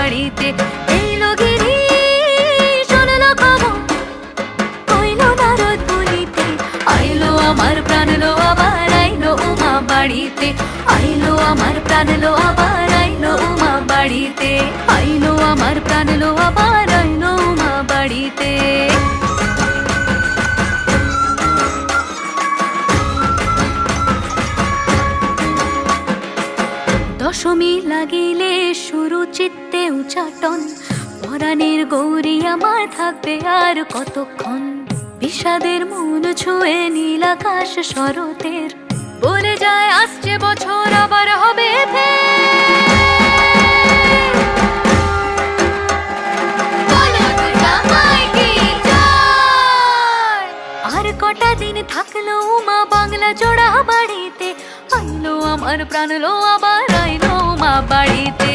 বাড়িতে। এলো গিরি শুনলো খবর, কইলো নারদ বলিতে, আইলো আমার প্রাণ লো আবার আইলো উমা বাড়িতে। আইলো আমার প্রাণ লো আবার আইলো উমা বাড়িতে। আইলো আমার প্রাণ লো আবার আইলো উমা বাড়িতে। দশমী লাগিলে শুরু চিত্তে উচাটন, পরাণের গৌরী আমার থাকবে আর কতক্ষণ। বিষাদের মন ছুঁয়ে নীল আকাশ শরতের, বলে যায় আসছে বছর আবার হবে আর কটা দিন থাকলো উমা বাংলা জোড়া বাড়িতে। আইলো আমার প্রাণ লো আবার আইলো উমা বাড়িতে।